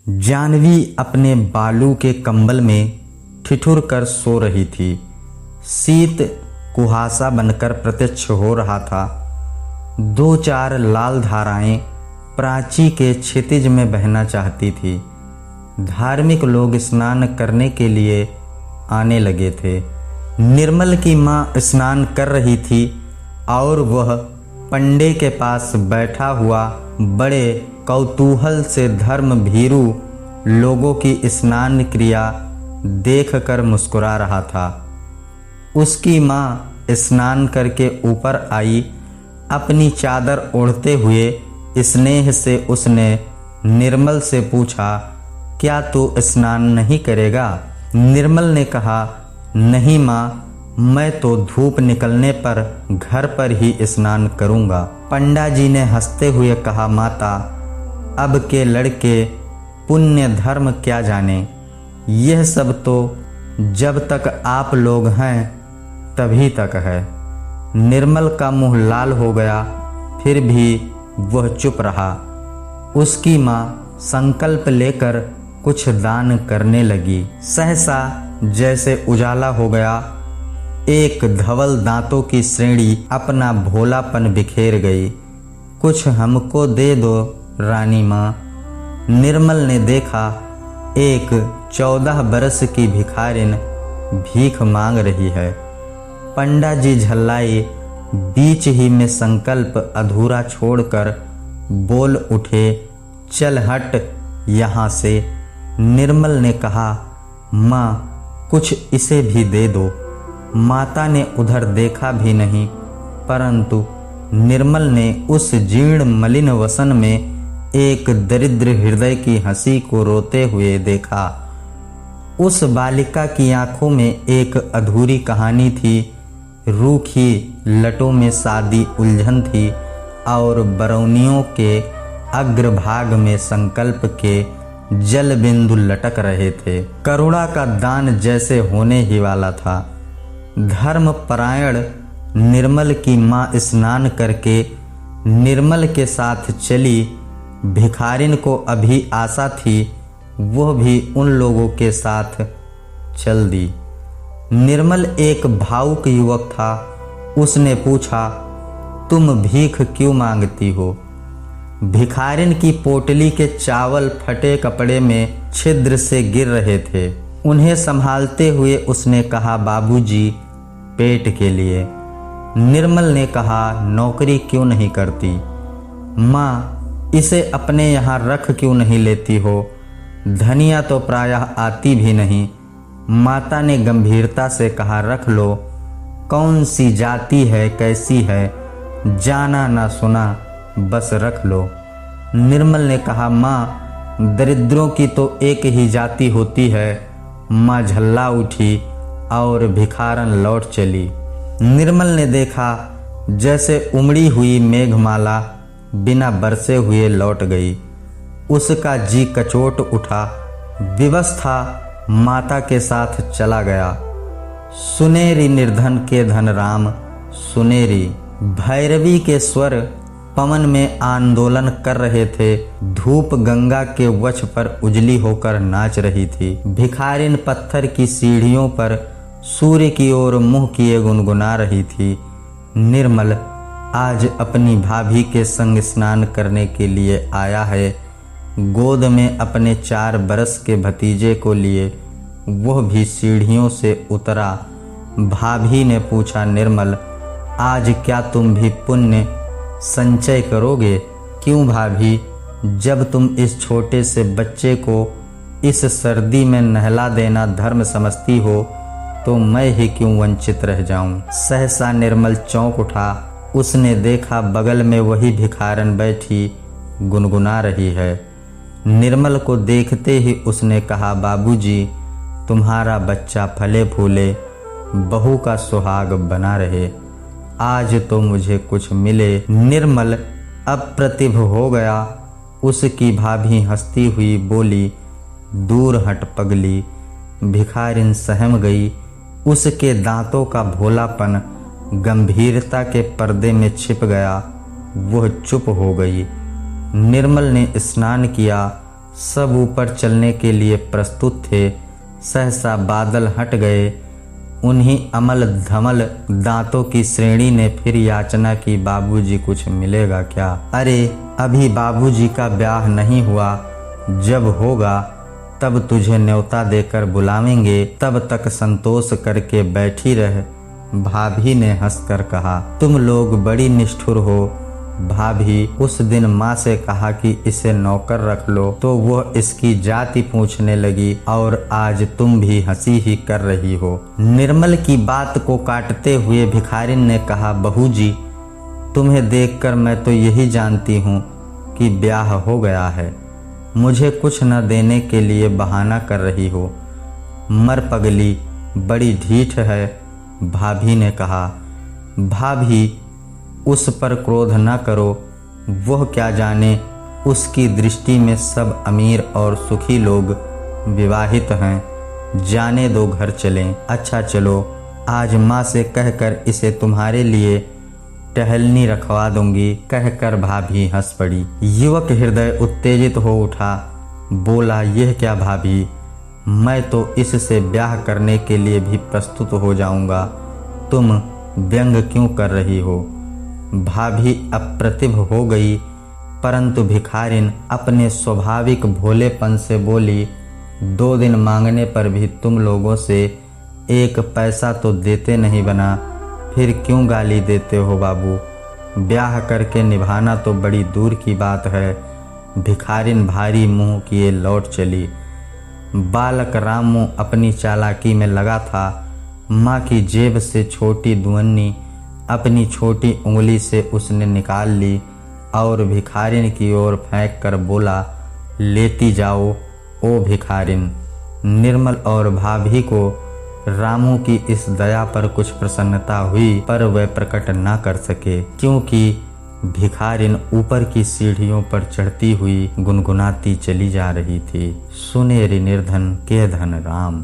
जानवी अपने बालू के कंबल में ठिठुर कर सो रही थी। शीत कुहासा बनकर प्रत्यक्ष हो रहा था। दो चार लाल धाराएं प्राची के क्षितिज में बहना चाहती थी। धार्मिक लोग स्नान करने के लिए आने लगे थे। निर्मल की माँ स्नान कर रही थी और वह पंडे के पास बैठा हुआ बड़े कौतूहल से धर्म भीरू लोगों की स्नान क्रिया देखकर मुस्कुरा रहा था। उसकी माँ स्नान करके ऊपर आई। अपनी चादर ओढ़ते हुए स्नेह से उसने निर्मल से पूछा, क्या तू स्नान नहीं करेगा? निर्मल ने कहा, नहीं माँ, मैं तो धूप निकलने पर घर पर ही स्नान करूँगा। पंडा जी ने हंसते हुए कहा, माता, अब के लड़के पुण्य धर्म क्या जाने, यह सब तो जब तक आप लोग हैं तभी तक है। निर्मल का मुंह लाल हो गया, फिर भी वह चुप रहा। उसकी माँ संकल्प लेकर कुछ दान करने लगी। सहसा जैसे उजाला हो गया, एक धवल दांतों की श्रेणी अपना भोलापन बिखेर गई। कुछ हमको दे दो रानी माँ। निर्मल ने देखा एक 14 बरस की भिखारिन भीख मांग रही है। पंडा जी झल्लाए, बीच ही में संकल्प अधूरा छोड़कर बोल उठे, चल हट यहाँ से। निर्मल ने कहा, माँ, कुछ इसे भी दे दो। माता ने उधर देखा भी नहीं, परंतु निर्मल ने उस जीर्ण मलिन वसन में एक दरिद्र हृदय की हंसी को रोते हुए देखा। उस बालिका की आंखों में एक अधूरी कहानी थी। रूखी लटों में सादी उलझन थी और बरौनियों के अग्रभाग में संकल्प के जल बिंदु लटक रहे थे। करुणा का दान जैसे होने ही वाला था। धर्मपरायण निर्मल की माँ स्नान करके निर्मल के साथ चली। भिखारिन को अभी आशा थी, वह भी उन लोगों के साथ चल दी। निर्मल एक भावुक युवक था। उसने पूछा, तुम भीख क्यों मांगती हो? भिखारिन की पोटली के चावल फटे कपड़े में छिद्र से गिर रहे थे। उन्हें संभालते हुए उसने कहा, बाबूजी, पेट के लिए। निर्मल ने कहा, नौकरी क्यों नहीं करती? माँ, इसे अपने यहाँ रख क्यों नहीं लेती हो? धनिया तो प्रायः आती भी नहीं। माता ने गंभीरता से कहा, रख लो। कौन सी जाति है, कैसी है, जाना ना सुना, बस रख लो। निर्मल ने कहा, माँ, दरिद्रों की तो एक ही जाति होती है। माँ झल्ला उठी और भिखारन लौट चली। निर्मल ने देखा जैसे उमड़ी हुई मेघमाला बिना बरसे हुए लौट गई। उसका जी कचोट उठा। विवश था, माता के साथ चला गया। सुनेरी निर्धन के धन राम, सुनेरी। भैरवी के स्वर पवन में आंदोलन कर रहे थे। धूप गंगा के वक्ष पर उजली होकर नाच रही थी। भिखारिन पत्थर की सीढ़ियों पर सूर्य की ओर मुंह किए गुनगुना रही थी। निर्मल आज अपनी भाभी के संग स्नान करने के लिए आया है। गोद में अपने 4 बरस के भतीजे को लिए वह भी सीढ़ियों से उतरा। भाभी ने पूछा, निर्मल, आज क्या तुम भी पुण्य संचय करोगे? क्यों भाभी, जब तुम इस छोटे से बच्चे को इस सर्दी में नहला देना धर्म समझती हो, तो मैं ही क्यों वंचित रह जाऊं? सहसा निर्मल चौंक उठा। उसने देखा बगल में वही भिखारन बैठी गुनगुना रही है। निर्मल को देखते ही उसने कहा, बाबूजी, तुम्हारा बच्चा फले फूले, बहू का सुहाग बना रहे। आज तो मुझे कुछ मिले। निर्मल अप्रतिभ हो गया। उसकी भाभी हंसती हुई बोली, दूर हट पगली। भिखारिन सहम गई। उसके दांतों का भोलापन गंभीरता के पर्दे में छिप गया। वह चुप हो गई। निर्मल ने स्नान किया सब ऊपर चलने के लिए प्रस्तुत थे। सहसा बादल हट गए। उन्हीं अमल धमल दांतों की श्रेणी ने फिर याचना की, बाबूजी कुछ मिलेगा क्या? अरे अभी बाबूजी का ब्याह नहीं हुआ, जब होगा तब तुझे न्योता देकर बुलावेंगे, तब तक संतोष करके बैठी रह। भाभी ने हंसकर कहा, तुम लोग बड़ी निष्ठुर हो। भाभी उस दिन माँ से कहा कि इसे नौकर रख लो तो वह इसकी जाति पूछने लगी, और आज तुम भी हंसी ही कर रही हो। निर्मल की बात को काटते हुए भिखारिन ने कहा, बहू जी, तुम्हें देखकर मैं तो यही जानती हूँ कि ब्याह हो गया है। मुझे कुछ न देने के लिए बहाना कर रही हो। मर पगली, बड़ी ढीठ है। भाभी ने कहा, भाभी उस पर क्रोध न करो, वह क्या जाने, उसकी दृष्टि में सब अमीर और सुखी लोग विवाहित हैं। जाने दो, घर चलें। अच्छा चलो, आज माँ से कहकर इसे तुम्हारे लिए टहलनी रखवा दूंगी, कहकर भाभी हंस पड़ी। युवक हृदय उत्तेजित हो उठा। बोला, यह क्या भाभी, मैं तो इससे ब्याह करने के लिए भी प्रस्तुत हो जाऊंगा, तुम व्यंग क्यों कर रही हो? भाभी अप्रतिभ हो गई, परंतु भिखारिन अपने स्वाभाविक भोलेपन से बोली, 2 दिन मांगने पर भी तुम लोगों से 1 पैसा तो देते नहीं बना, फिर क्यों गाली देते हो बाबू? ब्याह करके निभाना तो बड़ी दूर की बात है। भिखारिन भारी मुंह किए लौट चली। बालक रामू अपनी चालाकी में लगा था। माँ की जेब से छोटी दुअन्नी अपनी छोटी उंगली से उसने निकाल ली और भिखारिन की ओर फेंक कर बोला, लेती जाओ ओ भिखारिन। निर्मल और भाभी को रामू की इस दया पर कुछ प्रसन्नता हुई, पर वह प्रकट ना कर सके, क्योंकि भिखारिन ऊपर की सीढ़ियों पर चढ़ती हुई गुनगुनाती चली जा रही थी, सुनेरी निर्धन के धन राम।